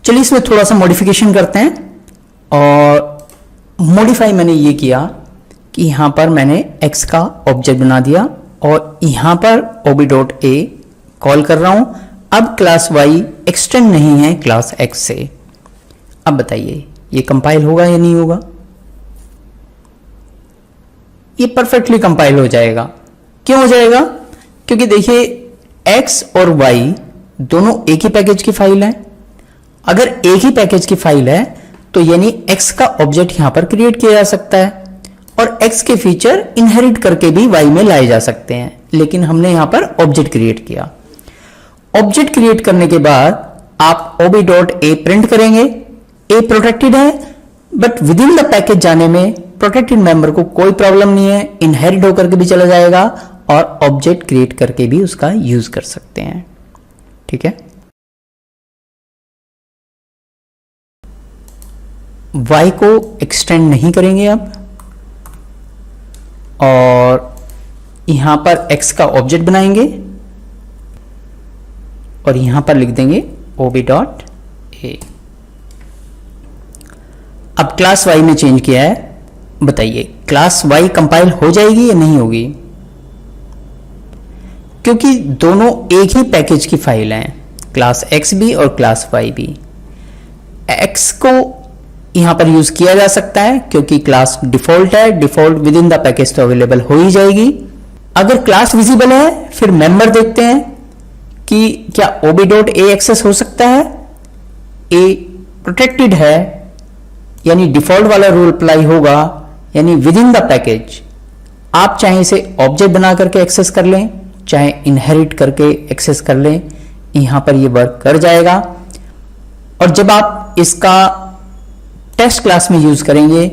चलिए इसमें थोड़ा सा मॉडिफिकेशन करते हैं। और मॉडिफाई मैंने ये किया कि यहां पर मैंने x का ऑब्जेक्ट बना दिया और यहां पर ob.a कॉल कर रहा हूं। अब क्लास y एक्सटेंड नहीं है क्लास x से। अब बताइए ये कंपाइल होगा या नहीं होगा? ये परफेक्टली कंपाइल हो जाएगा। क्यों हो जाएगा? क्योंकि देखिए x और y दोनों एक ही पैकेज की फाइल है। अगर एक ही पैकेज की फाइल है तो यानी x का ऑब्जेक्ट यहां पर क्रिएट किया जा सकता है और x के फीचर इनहेरिट करके भी y में लाए जा सकते हैं। लेकिन हमने यहां पर ऑब्जेक्ट क्रिएट किया। ऑब्जेक्ट क्रिएट करने के बाद आप ob.a प्रिंट करेंगे। a प्रोटेक्टेड है but with in the package जाने में प्रोटेक्टेड मेंबर को कोई प्रॉब्लम नहीं है, इनहेरिट होकर के भी चला जाएगा और ऑब्जेक्ट क्रिएट करके भी उसका यूज कर सकते हैं। ठीक है। y को एक्सटेंड नहीं करेंगे अब और यहां पर x का ऑब्जेक्ट बनाएंगे और यहां पर लिख देंगे ob.a। अब क्लास y में चेंज किया है। बताइए क्लास y कंपाइल हो जाएगी या नहीं होगी? क्योंकि दोनों एक ही पैकेज की फाइल हैं, क्लास x भी और क्लास y भी। x को यहां पर यूज किया जा सकता है क्योंकि क्लास डिफॉल्ट है, default with in the package तो अवेलेबल हो ही जाएगी। अगर क्लास विजिबल है फिर मेंबर देखते हैं कि क्या ob.a एक्सेस हो सकता है। a प्रोटेक्टेड है यानी डिफॉल्ट वाला रूल अप्लाई होगा, यानी विद इन द पैकेज आप चाहे इसे ऑब्जेक्ट बना करके एक्सेस कर लें, चाहे इनहेरिट करके एक्सेस कर लें, यहां पर ये वर्क कर जाएगा। और जब आप इसका टेस्ट क्लास में यूज करेंगे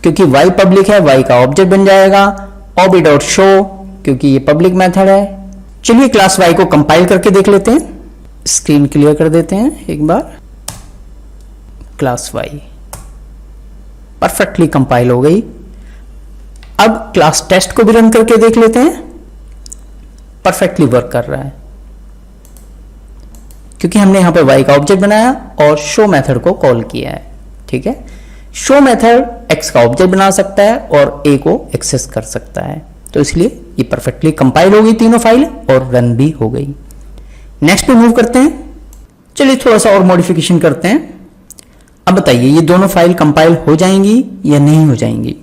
क्योंकि y पब्लिक है, y का ऑब्जेक्ट बन जाएगा ob.show क्योंकि ये पब्लिक मेथड है। चलिए क्लास y को कंपाइल करके देख लेते हैं। स्क्रीन क्लियर कर देते हैं एक बार। क्लास y परफेक्टली कंपाइल हो गई। अब क्लास टेस्ट को भी रन करके देख लेते हैं। परफेक्टली वर्क कर रहा है क्योंकि हमने यहां पर y का ऑब्जेक्ट बनाया और शो मेथड को कॉल किया है। ठीक है। शो मेथड x का ऑब्जेक्ट बना सकता है और a को एक्सेस कर सकता है, तो इसलिए ये परफेक्टली कंपाइल हो गई तीनों फाइल और रन भी हो गई। नेक्स्ट पे मूव करते हैं। चलिए थोड़ा सा और मॉडिफिकेशन करते हैं। अब बताइए ये दोनों फाइल कंपाइल हो जाएंगी या नहीं हो जाएंगी?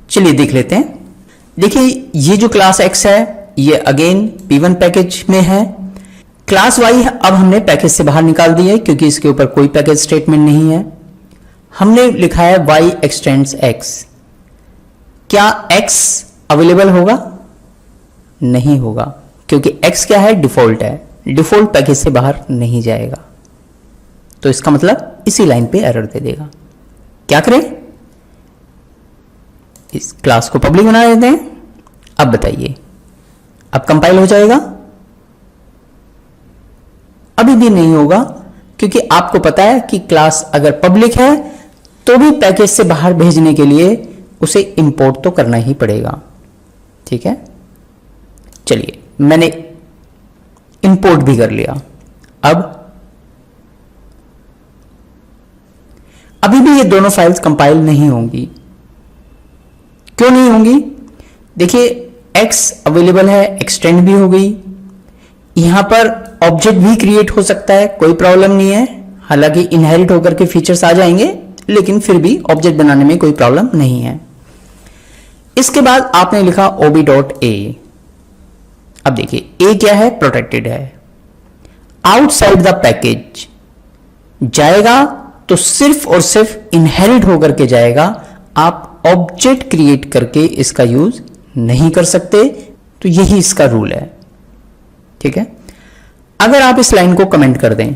चलिए देख लेते हैं। देखिए ये जो क्लास x है ये अगेन P1 पैकेज में है। क्लास y अब हमने पैकेज से बाहर निकाल दी है क्योंकि इसके ऊपर कोई पैकेज स्टेटमेंट नहीं है। हमने लिखा है y एक्सटेंड्स x। क्या x अवेलेबल होगा? नहीं होगा क्योंकि x क्या है? डिफॉल्ट है, डिफॉल्ट पैकेज से बाहर नहीं जाएगा। तो इसका मतलब इसी लाइन पे एरर दे देगा। क्या करें? इस क्लास को पब्लिक बना देते हैं। अब बताइए अब कंपाइल हो जाएगा? अभी भी नहीं होगा क्योंकि आपको पता है कि क्लास अगर पब्लिक है तो भी पैकेज से बाहर भेजने के लिए उसे इंपोर्ट तो करना ही पड़ेगा। ठीक है। चलिए मैंने इंपोर्ट भी कर लिया। अब अभी भी ये दोनों फाइल्स कंपाइल नहीं होंगी। क्यों नहीं होंगी? देखिए x अवेलेबल है, एक्सटेंड भी हो गई, यहां पर ऑब्जेक्ट भी क्रिएट हो सकता है, कोई प्रॉब्लम नहीं है। हालांकि इनहेरिट होकर के फीचर्स आ जाएंगे लेकिन फिर भी ऑब्जेक्ट बनाने में कोई प्रॉब्लम नहीं है। इसके बाद आपने लिखा ob.a। अब देखिए a क्या है? प्रोटेक्टेड है। आउटसाइड द पैकेज जाएगा तो सिर्फ और सिर्फ इनहेरिट होकर के जाएगा। आप ऑब्जेक्ट क्रिएट करके इसका यूज नहीं कर सकते, तो यही इसका रूल है। ठीक है। अगर आप इस लाइन को कमेंट कर दें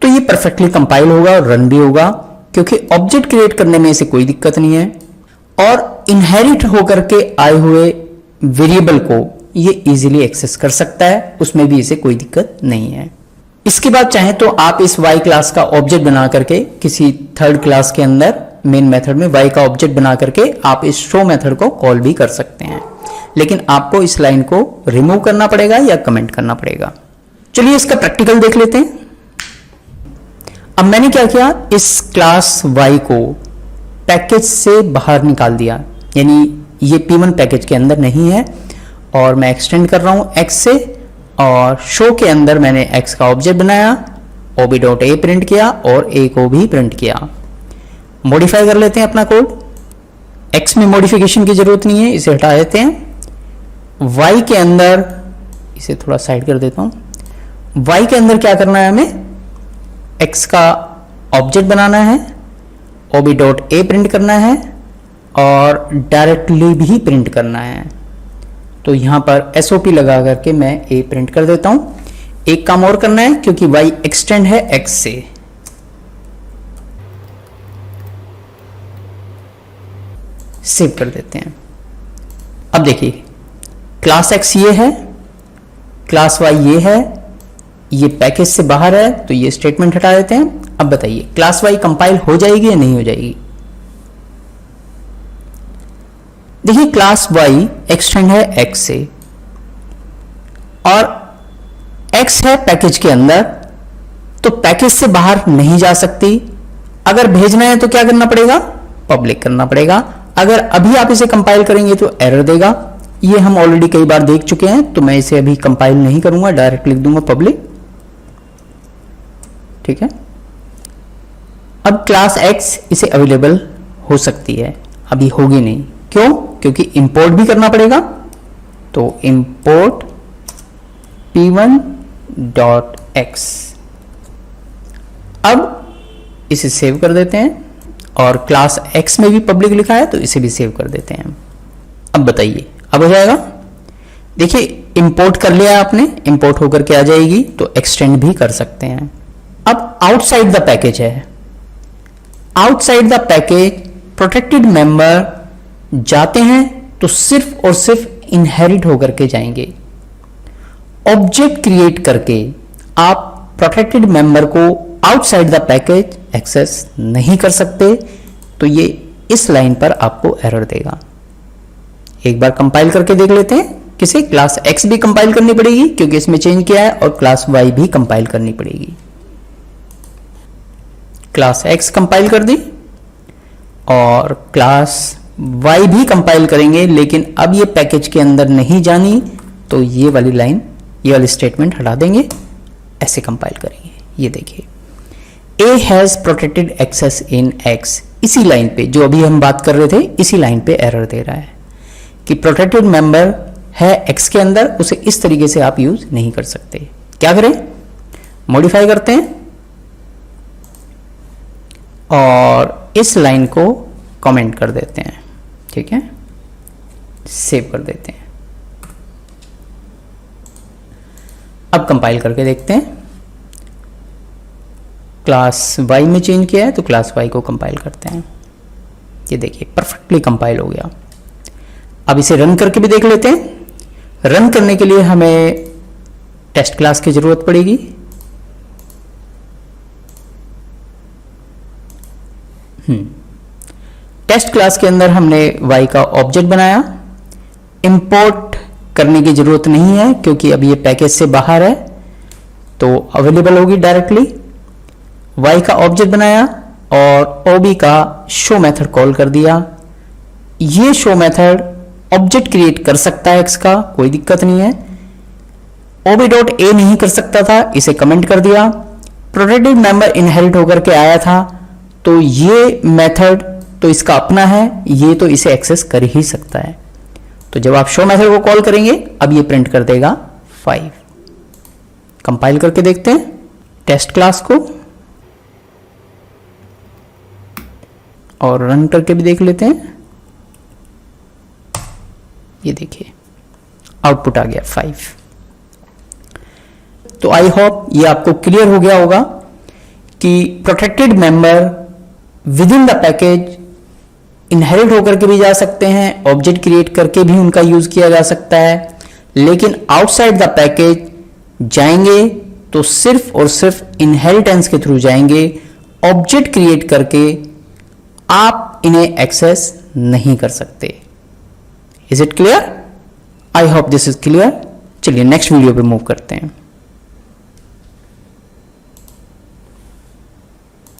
तो ये परफेक्टली कंपाइल होगा और रन भी होगा क्योंकि ऑब्जेक्ट क्रिएट करने में इसे कोई दिक्कत नहीं है और इनहेरिट होकर के आए हुए वेरिएबल को ये इजीली एक्सेस कर सकता है, उसमें भी इसे कोई दिक्कत नहीं है। इसके बाद चाहे तो आप इस y क्लास का ऑब्जेक्ट बना करके किसी थर्ड क्लास के अंदर मेन मेथड में y का ऑब्जेक्ट बना करके आप इस शो मेथड को कॉल भी कर सकते हैं, लेकिन आपको इस लाइन को रिमूव करना पड़ेगा या कमेंट करना पड़ेगा। चलिए इसका प्रैक्टिकल देख लेते हैं। अब मैंने क्या किया, इस क्लास y को पैकेज से बाहर निकाल दिया, यानी ये P1 पैकेज के अंदर नहीं है और मैं एक्सटेंड कर रहा हूं x से, और शो के अंदर मैंने x का ऑब्जेक्ट बनाया, ob.a प्रिंट किया और a को भी प्रिंट किया। मॉडिफाई कर लेते हैं अपना कोड। x में मॉडिफिकेशन की जरूरत नहीं है, इसे हटा देते हैं। y के अंदर, इसे थोड़ा साइड कर देता हूं। y के अंदर क्या करना है, हमें x का ऑब्जेक्ट बनाना है, ob.a प्रिंट करना है और डायरेक्टली भी प्रिंट करना है। तो यहां पर SOP लगा करके मैं a प्रिंट कर देता हूं। एक काम और करना है, क्योंकि y एक्सटेंड है x से। सेव कर देते हैं। अब देखिए, क्लास x ये है, क्लास y ये है, ये पैकेज से बाहर है, तो ये स्टेटमेंट हटा देते हैं। अब बताइए क्लास y कंपाइल हो जाएगी या नहीं हो जाएगी? देखिए क्लास y एक्सटेंड है x से और x है पैकेज के अंदर, तो पैकेज से बाहर नहीं जा सकती। अगर भेजना है तो क्या करना पड़ेगा, पब्लिक करना पड़ेगा। अगर अभी आप इसे कंपाइल करेंगे तो एरर देगा। ये हम ऑलरेडी कई बार देख चुके हैं, तो मैं इसे अभी कंपाइल नहीं करूंगा, डायरेक्ट लिख दूंगा पब्लिक। ठीक है। अब क्लास x इसे अवेलेबल हो सकती है, अभी होगी नहीं। क्यों? क्योंकि इंपोर्ट भी करना पड़ेगा। तो इंपोर्ट p1.x। अब इसे सेव कर देते हैं और क्लास x में भी पब्लिक लिखा है, तो इसे भी सेव कर देते हैं। अब बताइए, अब हो जाएगा? देखिए इंपोर्ट कर लिया आपने, इंपोर्ट होकर के आ जाएगी, तो एक्सटेंड भी कर सकते हैं। अब आउटसाइड द पैकेज है। Outside the package protected member जाते हैं तो सिर्फ और सिर्फ इनहेरिट होकर के जाएंगे। ऑब्जेक्ट क्रिएट करके आप प्रोटेक्टेड मेंबर को आउटसाइड द पैकेज एक्सेस नहीं कर सकते, तो ये इस लाइन पर आपको एरर देगा। एक बार कंपाइल करके देख लेते हैं। किसे? क्लास x भी कंपाइल करनी पड़ेगी क्योंकि इसमें चेंज किया है, और क्लास y भी कंपाइल करनी पड़ेगी। क्लास x कंपाइल कर दी और क्लास y भी कंपाइल करेंगे, लेकिन अब ये पैकेज के अंदर नहीं जानी, तो ये वाली लाइन, ये वाली स्टेटमेंट हटा देंगे, ऐसे कंपाइल करेंगे। ये देखिए, a has protected access in x, इसी लाइन पे जो अभी हम बात कर रहे थे, इसी लाइन पे एरर दे रहा है कि प्रोटेक्टेड मेंबर है x के अंदर, उसे इस तरीके से आप यूज नहीं कर सकते। क्या करें? मॉडिफाई करते हैं और इस लाइन को कमेंट कर देते हैं। ठीक है, सेव कर देते हैं। अब कंपाइल करके देखते हैं। क्लास y में चेंज किया है, तो क्लास y को कंपाइल करते हैं। ये देखिए परफेक्टली कंपाइल हो गया। अब इसे रन करके भी देख लेते हैं। रन करने के लिए हमें टेस्ट क्लास की जरूरत पड़ेगी। टेस्ट क्लास के अंदर हमने y का ऑब्जेक्ट बनाया। इंपोर्ट करने की जरूरत नहीं है क्योंकि अब ये पैकेज से बाहर है, तो अवेलेबल होगी डायरेक्टली। y का ऑब्जेक्ट बनाया और ob का शो मेथड कॉल कर दिया। ये शो मेथड ऑब्जेक्ट क्रिएट कर सकता है x का, कोई दिक्कत नहीं है। ob.a नहीं कर सकता था, इसे कमेंट कर दिया। प्रोटेक्टेड मेंबर इनहेरिट होकर के आया था, तो ये मेथड तो इसका अपना है, ये तो इसे एक्सेस कर ही सकता है। तो जब आप शो मेथड को कॉल करेंगे, अब ये प्रिंट कर देगा 5। कंपाइल करके देखते हैं टेस्ट क्लास को और रन करके भी देख लेते हैं। ये देखिए आउटपुट आ गया 5। तो आई होप ये आपको क्लियर हो गया होगा कि protected member with in the package inherit होकर के भी जा सकते हैं, ऑब्जेक्ट क्रिएट करके भी उनका यूज किया जा सकता है, लेकिन आउटसाइड द पैकेज जाएंगे तो सिर्फ और सिर्फ इनहेरिटेंस के थ्रू जाएंगे। ऑब्जेक्ट क्रिएट करके आप इन्हें एक्सेस नहीं कर सकते। Is it clear? I hope this is clear. चलिए नेक्स्ट वीडियो पे मूव करते हैं।